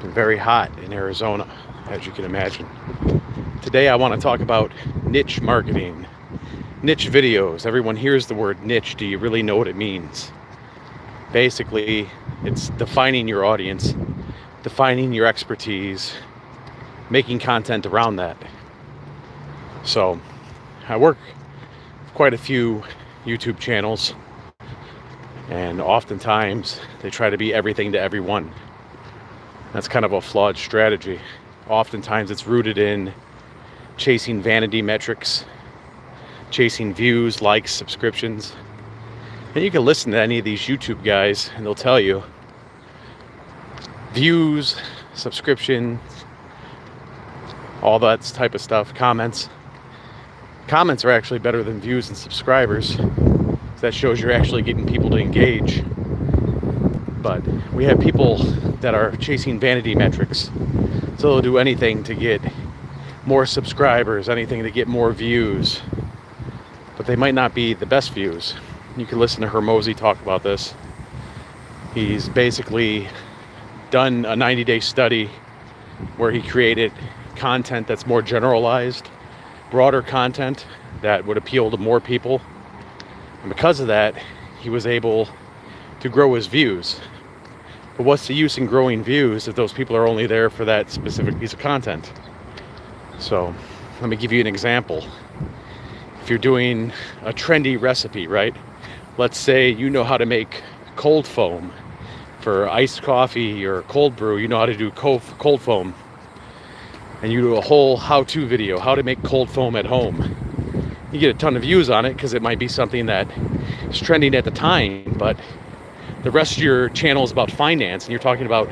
been very hot in Arizona, as you can imagine. Today I want to talk about niche marketing, niche videos. Everyone hears the word niche. Do you really know what it means? Basically, it's defining your audience, defining your expertise, making content around that. So I work with quite a few YouTube channels, and oftentimes they try to be everything to everyone. That's kind of a flawed strategy. Oftentimes it's rooted in chasing vanity metrics, chasing views, likes, subscriptions. And you can listen to any of these YouTube guys and they'll tell you views, subscriptions, all that type of stuff, comments. Comments are actually better than views and subscribers. That shows you're actually getting people to engage. But we have people that are chasing vanity metrics. So they'll do anything to get more subscribers, anything to get more views. But they might not be the best views. You can listen to Hormozi talk about this. He's basically done a 90-day study where he created content that's more generalized, broader content that would appeal to more people. And because of that, he was able to grow his views. But what's the use in growing views if those people are only there for that specific piece of content? So let me give you an example. If you're doing a trendy recipe, right? Let's say you know how to make cold foam for iced coffee or cold brew. You know how to do cold foam. And you do a whole how-to video, how to make cold foam at home. You get a ton of views on it because it might be something that is trending at the time, but the rest of your channel is about finance and you're talking about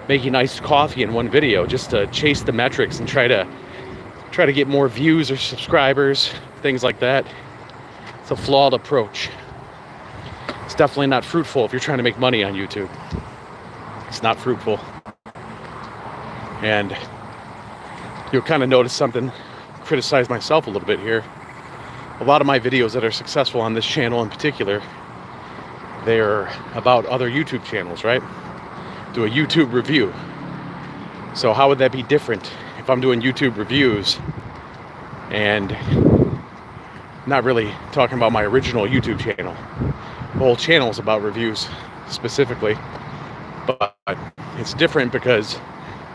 making iced coffee in one video just to chase the metrics and try to get more views or subscribers, things like that. It's a flawed approach. It's definitely not fruitful if you're trying to make money on YouTube. It's not fruitful. And you'll kind of notice something, criticize myself a little bit here. A lot of my videos that are successful on this channel in particular, they're about other YouTube channels, right? Do a YouTube review. So how would that be different if I'm doing YouTube reviews and not really talking about my original YouTube channel? The whole channel is about reviews specifically, but it's different because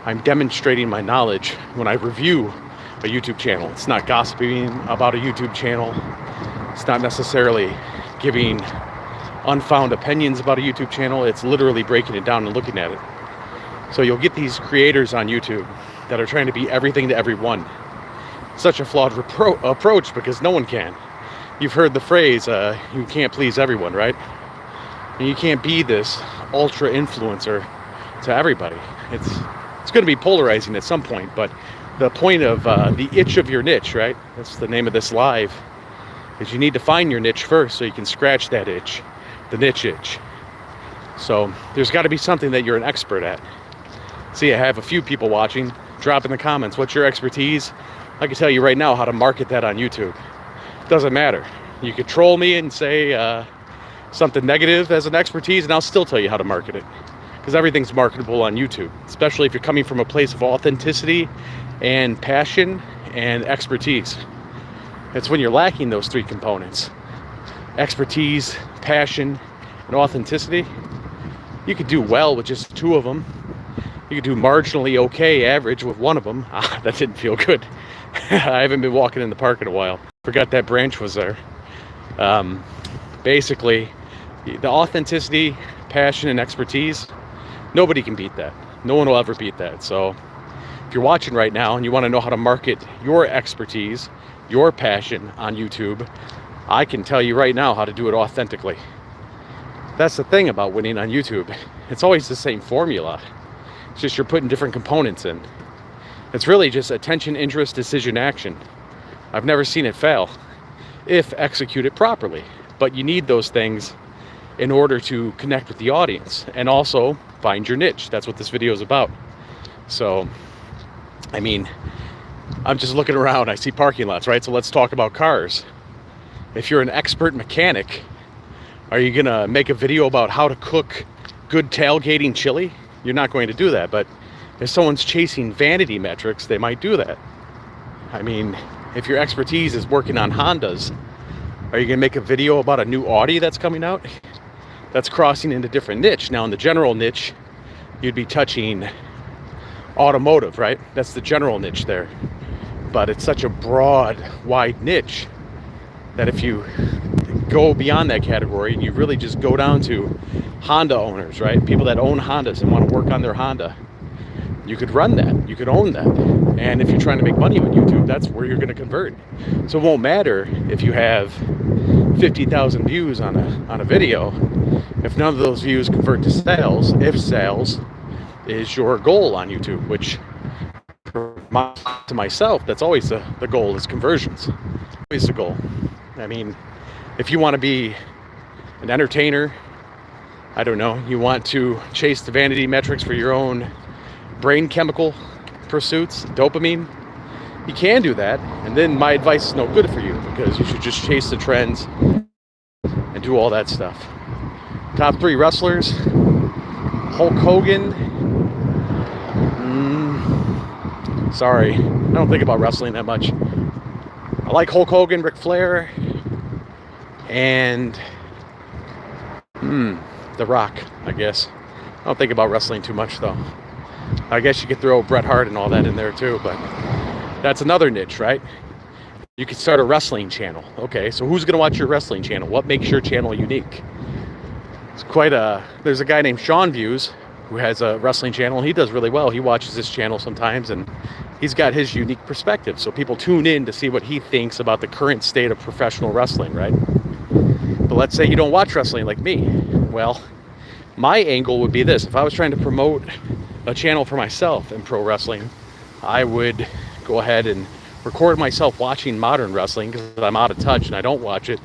I'm demonstrating my knowledge when I review a YouTube channel. It's not gossiping about a YouTube channel. It's not necessarily giving unfound opinions about a YouTube channel. It's literally breaking it down and looking at it. So you'll get these creators on YouTube that are trying to be everything to everyone. Such a flawed approach because no one can. You've heard the phrase, you can't please everyone, right? And you can't be this ultra influencer to everybody. It's going to be polarizing at some point, but the point of the itch of your niche, right? That's the name of this live, is you need to find your niche first so you can scratch that itch, the niche itch. So there's got to be something that you're an expert at. See, I have a few people watching. Drop in the comments, what's your expertise? I can tell you right now how to market that on YouTube. Doesn't matter. You could troll me and say something negative as an expertise, and I'll still tell you how to market it. Because everything's marketable on YouTube, especially if you're coming from a place of authenticity and passion and expertise. It's when you're lacking those three components, expertise, passion, and authenticity, you could do well with just two of them. You could do marginally okay average with one of them. That didn't feel good. I haven't been walking in the park in a while. Forgot that branch was there. Basically, the authenticity, passion, and expertise, nobody can beat that. No one will ever beat that. So if you're watching right now and you want to know how to market your expertise, your passion on YouTube, I can tell you right now how to do it authentically. That's the thing about winning on YouTube. It's always the same formula. It's just you're putting different components in. It's really just attention, interest, decision, action. I've never seen it fail if executed properly. But you need those things in order to connect with the audience and also find your niche. That's what this video is about. So, I mean, I'm just looking around. I see parking lots, right? So let's talk about cars. If you're an expert mechanic, are you gonna make a video about how to cook good tailgating chili? You're not going to do that. But If someone's chasing vanity metrics, they might do that. I mean, if your expertise is working on Hondas, are you going to make a video about a new Audi that's coming out? That's crossing into different niche. Now, in the general niche, you'd be touching automotive, right? That's the general niche there. But it's such a broad, wide niche that if you go beyond that category and you really just go down to Honda owners, right? People that own Hondas and want to work on their Honda, you could run that, you could own that. And if you're trying to make money on YouTube, that's where you're going to convert. So it won't matter if you have 50,000 views on a video if none of those views convert to sales, if sales is your goal on YouTube, which to myself, that's always the goal, is conversions. Always the goal. I mean, if you want to be an entertainer, I don't know, you want to chase the vanity metrics for your own brain chemical pursuits, dopamine, you can do that. And then my advice is no good for you, because you should just chase the trends and do all that stuff. Top 3 wrestlers: Hulk Hogan. Sorry, I don't think about wrestling that much. I like Hulk Hogan, Ric Flair, and The Rock, I guess. I don't think about wrestling too much, though. I guess you could throw Bret Hart and all that in there too, but that's another niche, right? You could start a wrestling channel. Okay, so who's gonna watch your wrestling channel? What makes your channel unique? It's there's a guy named Sean Views who has a wrestling channel, and he does really well. He watches this channel sometimes, and he's got his unique perspective. So people tune in to see what he thinks about the current state of professional wrestling, right? But let's say you don't watch wrestling like me. Well, my angle would be this. If I was trying to promote a channel for myself in pro wrestling, I would go ahead and record myself watching modern wrestling, because I'm out of touch and I don't watch it,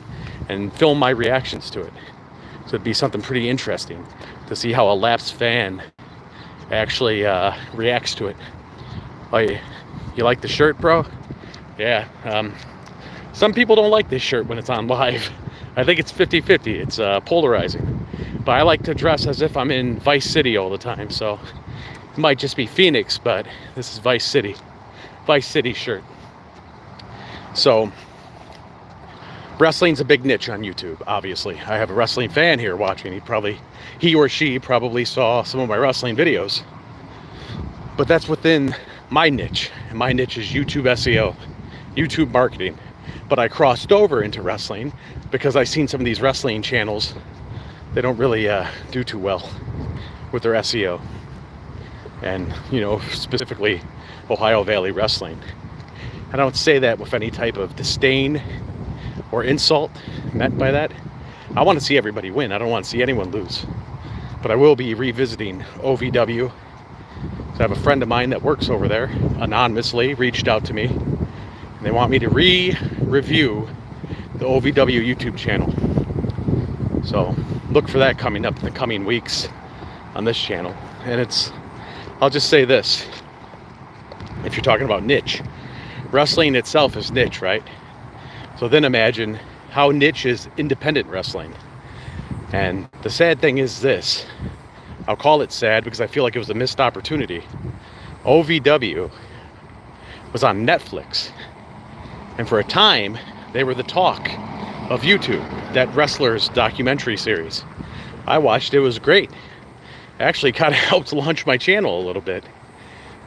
and film my reactions to it. So it'd be something pretty interesting to see how a lapsed fan actually reacts to it. Oh, you like the shirt, bro? Yeah. Some people don't like this shirt when it's on live. I think it's 50-50. It's polarizing. But I like to dress as if I'm in Vice City all the time. So it might just be Phoenix, but this is Vice City. Vice City shirt. So wrestling's a big niche on YouTube, obviously. I have a wrestling fan here watching. He or she probably saw some of my wrestling videos. But that's within my niche. And my niche is YouTube SEO, YouTube marketing. But I crossed over into wrestling because I've seen some of these wrestling channels, they don't really do too well with their SEO. And, specifically Ohio Valley Wrestling. I don't say that with any type of disdain or insult meant by that. I want to see everybody win. I don't want to see anyone lose. But I will be revisiting OVW. So I have a friend of mine that works over there, anonymously, reached out to me. And they want me to review the OVW YouTube channel. So look for that coming up in the coming weeks on this channel. And I'll just say this. If you're talking about niche, wrestling itself is niche, right? So then imagine how niche is independent wrestling. And the sad thing is this. I'll call it sad because I feel like it was a missed opportunity. OVW was on Netflix. And for a time, they were the talk of YouTube, that wrestlers documentary series. I watched it. It was great. It actually kind of helped launch my channel a little bit.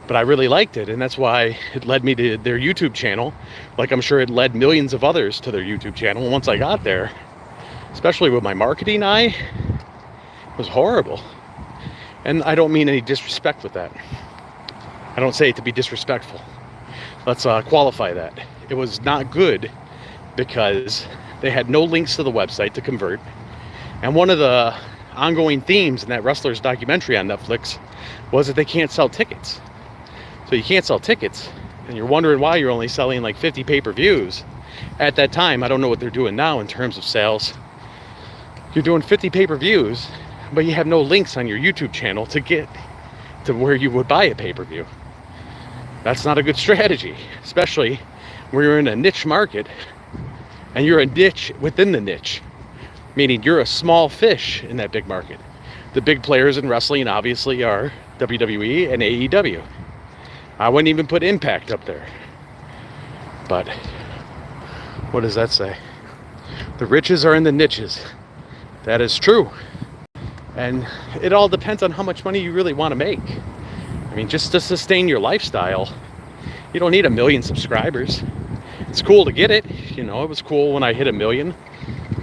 But I really liked it, and that's why it led me to their YouTube channel. Like I'm sure it led millions of others to their YouTube channel. And once I got there, especially with my marketing eye, it was horrible. And I don't mean any disrespect with that. I don't say it to be disrespectful. Let's qualify that. It was not good because they had no links to the website to convert. And one of the ongoing themes in that wrestler's documentary on Netflix was that they can't sell tickets. So you can't sell tickets, and you're wondering why you're only selling like 50 pay-per-views. At that time, I don't know what they're doing now in terms of sales. You're doing 50 pay-per-views, but you have no links on your YouTube channel to get to where you would buy a pay-per-view. That's not a good strategy, especially when you're in a niche market, and you're a niche within the niche, meaning you're a small fish in that big market. The big players in wrestling obviously are WWE and AEW. I wouldn't even put Impact up there. But what does that say? The riches are in the niches. That is true. And it all depends on how much money you really want to make. I mean, just to sustain your lifestyle, you don't need 1 million subscribers. It's cool to get it. You know, it was cool when I hit 1 million.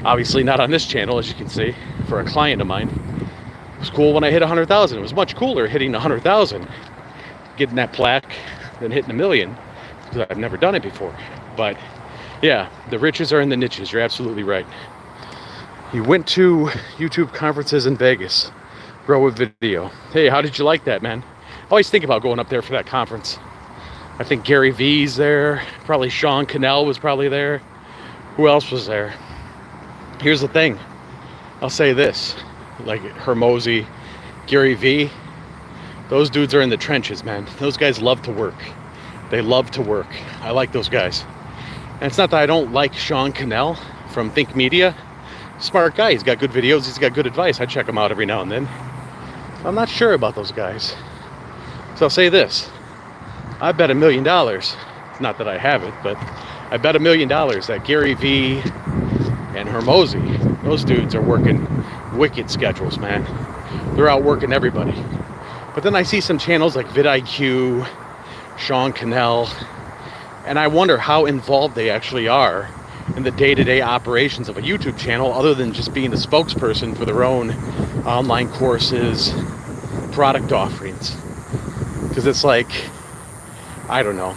Obviously not on this channel, as you can see, for a client of mine. It was cool when I hit 100,000. It was much cooler hitting 100,000, getting that plaque, than hitting 1 million, because I've never done it before. But yeah, the riches are in the niches. You're absolutely right. You went to YouTube conferences in Vegas, Grow with Video. Hey, how did you like that, man? I always think about going up there for that conference. I think Gary Vee's there. Probably Sean Cannell was probably there. Who else was there? Here's the thing. I'll say this. Like Hormozi, Gary Vee, those dudes are in the trenches, man. Those guys love to work. They love to work. I like those guys. And it's not that I don't like Sean Cannell from Think Media. Smart guy. He's got good videos. He's got good advice. I check him out every now and then. I'm not sure about those guys. So I'll say this. I bet $1 million. Not that I have it, but I bet $1 million that Gary Vee and Hormozi, those dudes are working wicked schedules, man. They're out working everybody. But then I see some channels like vidIQ, Sean Cannell, and I wonder how involved they actually are in the day-to-day operations of a YouTube channel, other than just being the spokesperson for their own online courses, product offerings. Because it's like, I don't know.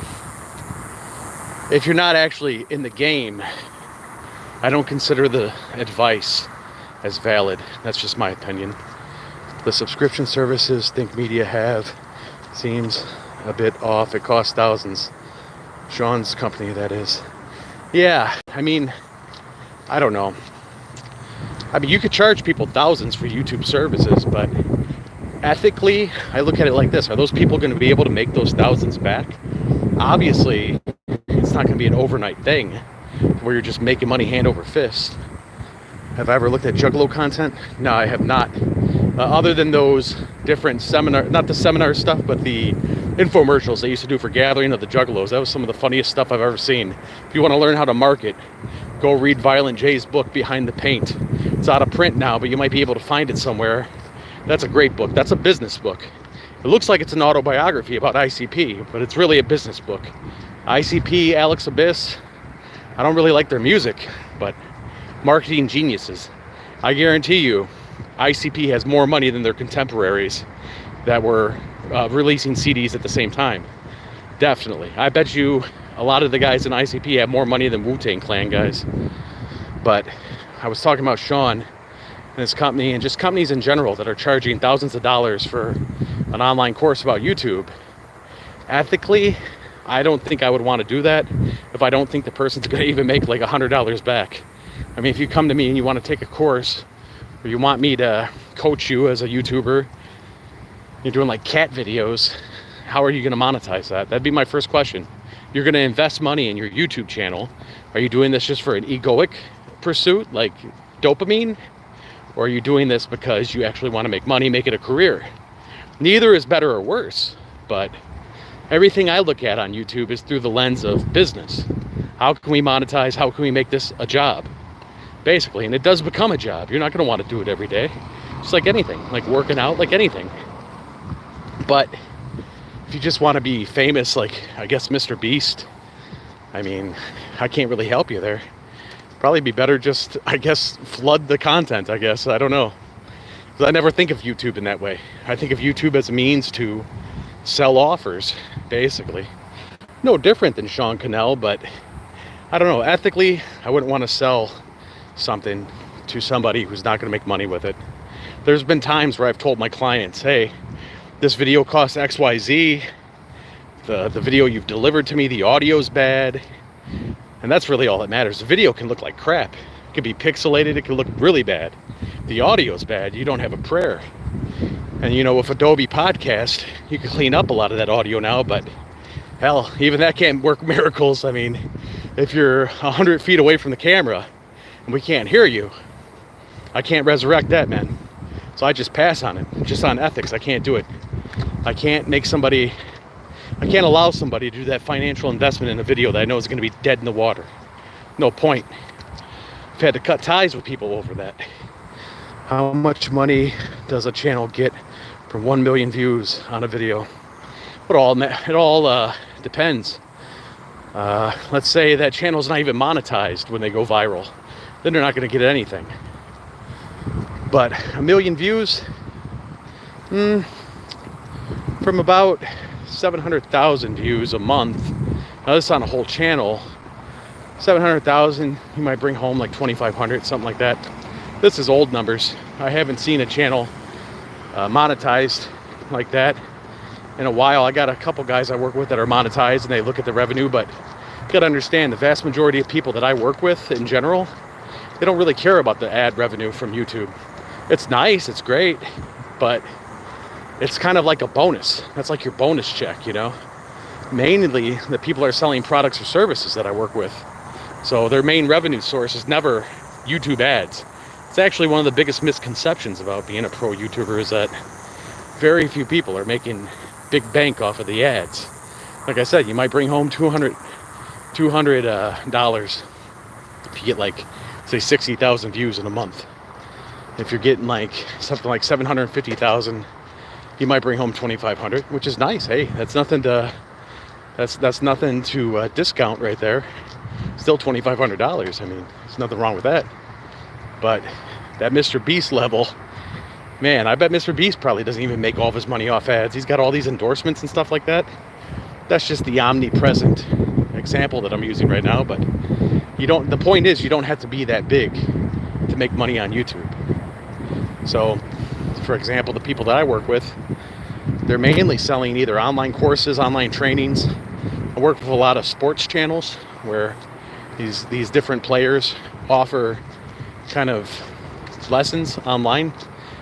If you're not actually in the game, I don't consider the advice as valid. That's just my opinion. The subscription services Think Media have seems a bit off. It costs thousands. Sean's company, that is. Yeah, I mean, I don't know. I mean, you could charge people thousands for YouTube services, but ethically, I look at it like this. Are those people going to be able to make those thousands back? Obviously, it's not going to be an overnight thing where you're just making money hand over fist. Have I ever looked at Juggalo content? No, I have not. Other than those different seminar, not the seminar stuff, but the infomercials they used to do for Gathering of the Juggalos. That was some of the funniest stuff I've ever seen. If you want to learn how to market, go read Violent J's book, Behind the Paint. It's out of print now, but you might be able to find it somewhere. That's a great book. That's a business book. It looks like it's an autobiography about ICP, but it's really a business book. ICP, Alex Abyss, I don't really like their music, but marketing geniuses. I guarantee you, ICP has more money than their contemporaries that were releasing CDs at the same time. Definitely. I bet you a lot of the guys in ICP have more money than Wu-Tang Clan guys. But I was talking about Sean and his company, and just companies in general that are charging thousands of dollars for an online course about YouTube. Ethically, I don't think I would want to do that if I don't think the person's going to even make like $100 back. I mean, if you come to me and you want to take a course, or you want me to coach you as a YouTuber, you're doing like cat videos, how are you going to monetize that? That'd be my first question. You're going to invest money in your YouTube channel. Are you doing this just for an egoic pursuit, like dopamine? Or are you doing this because you actually want to make money, make it a career? Neither is better or worse, but everything I look at on YouTube is through the lens of business. How can we monetize? How can we make this a job? Basically, and it does become a job. You're not going to want to do it every day. Just like anything, like working out, like anything. But if you just want to be famous, like, I guess, Mr. Beast, I mean, I can't really help you there. Probably be better just, I guess, flood the content, I guess. I don't know. Because I never think of YouTube in that way. I think of YouTube as a means to sell offers, basically. No different than Sean Cannell, but I don't know. Ethically, I wouldn't want to sell something to somebody who's not going to make money with it. There's been times where I've told my clients, hey, this video costs XYZ. The video you've delivered to me, the audio's bad. And that's really all that matters. The video can look like crap. It can be pixelated. It can look really bad. The audio's bad. You don't have a prayer. And you know, with Adobe Podcast, you can clean up a lot of that audio now, but hell, even that can't work miracles. I mean, if you're 100 feet away from the camera and we can't hear you, I can't resurrect that, man. So I just pass on it. Just on ethics, I can't do it. I can't allow somebody to do that financial investment in a video that I know is going to be dead in the water. No point. I've had to cut ties with people over that. How much money does a channel get from 1 million views on a video? It all depends. Let's say that channel's not even monetized when they go viral. Then they're not going to get anything. But 1 million views, from about 700,000 views a month. Now this is on a whole channel. 700,000, you might bring home like 2,500, something like that. This is old numbers. I haven't seen a channel monetized like that in a while. I got a couple guys I work with that are monetized and they look at the revenue, but you gotta understand the vast majority of people that I work with in general, they don't really care about the ad revenue from YouTube. It's nice, it's great, but it's kind of like a bonus. That's like your bonus check, you know? Mainly the people are selling products or services that I work with. So their main revenue source is never YouTube ads. It's actually one of the biggest misconceptions about being a pro YouTuber is that very few people are making big bank off of the ads. Like I said, you might bring home $200 if you get like, say, 60,000 views in a month. If you're getting like something like 750,000, you might bring home 2,500, which is nice. Hey, that's nothing to discount right there. Still $2,500. I mean, there's nothing wrong with that. But that Mr. Beast level, man, I bet Mr. Beast probably doesn't even make all of his money off ads. He's got all these endorsements and stuff like that. That's just the omnipresent example that I'm using right now. But the point is, you don't have to be that big to make money on YouTube. So, for example, the people that I work with, they're mainly selling either online courses, online trainings. I work with a lot of sports channels where these different players offer kind of lessons online,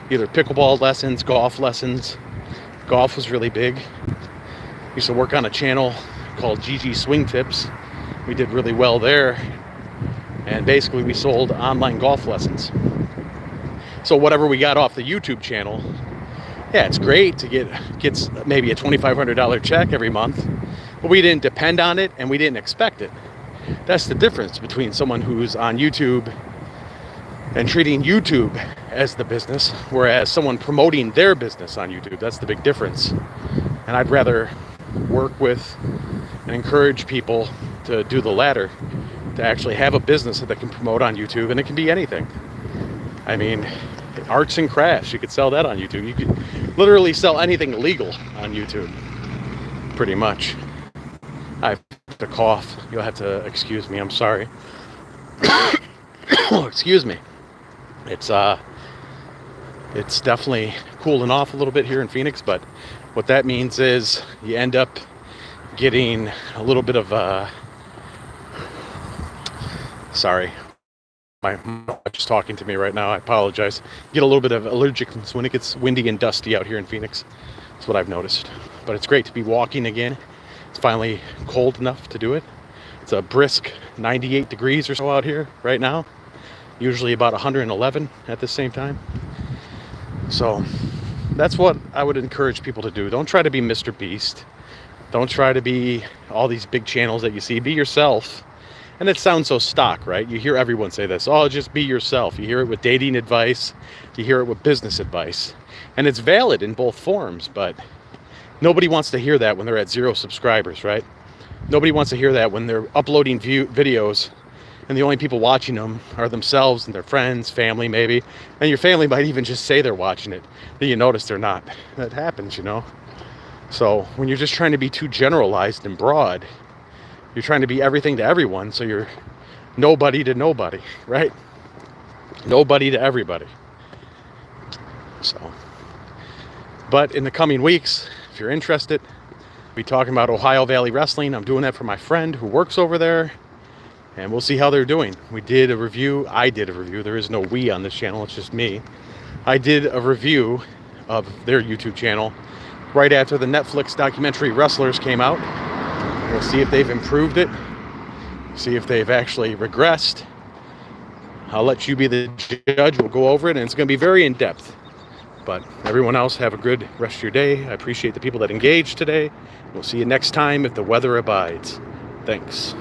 either pickleball lessons, golf lessons. Golf was really big. I used to work on a channel called GG Swing Tips. We did really well there, and basically we sold online golf lessons. So whatever we got off the YouTube channel, yeah, it's great to get maybe a $2,500 check every month, but we didn't depend on it and we didn't expect it. That's the difference between someone who's on YouTube and treating YouTube as the business, whereas someone promoting their business on YouTube, that's the big difference. And I'd rather work with and encourage people to do the latter, to actually have a business that they can promote on YouTube, and it can be anything. I mean, arts and crafts, you could sell that on YouTube. You could literally sell anything legal on YouTube, pretty much. I have to cough. You'll have to excuse me. I'm sorry. Excuse me. It's definitely cooling off a little bit here in Phoenix, but what that means is you end up getting a little bit of sorry, my just talking to me right now. I apologize. Get a little bit of allergic when it gets windy and dusty out here in Phoenix. That's what I've noticed. But it's great to be walking again. It's finally cold enough to do it. It's a brisk 98 degrees or so out here right now. Usually about 111 at the same time. So that's what I would encourage people to do. Don't try to be Mr. Beast. Don't try to be all these big channels that you see. Be yourself. And it sounds so stock, right? You hear everyone say this. Oh, just be yourself. You hear it with dating advice. You hear it with business advice. And it's valid in both forms, but nobody wants to hear that when they're at 0 subscribers, right? Nobody wants to hear that when they're uploading videos and the only people watching them are themselves and their friends, family maybe. And your family might even just say they're watching it. Then you notice they're not. That happens, you know? So when you're just trying to be too generalized and broad, you're trying to be everything to everyone, so you're nobody to nobody, right? Nobody to everybody. So, but in the coming weeks, if you're interested, we'll be talking about Ohio Valley Wrestling. I'm doing that for my friend who works over there, and we'll see how they're doing. I did a review. There is no we on this channel, it's just me. I did a review of their YouTube channel right after the Netflix documentary Wrestlers came out. We'll see if they've improved it, see if they've actually regressed. I'll let you be the judge. We'll go over it, and it's going to be very in-depth. But everyone else, have a good rest of your day. I appreciate the people that engaged today. We'll see you next time if the weather abides. Thanks.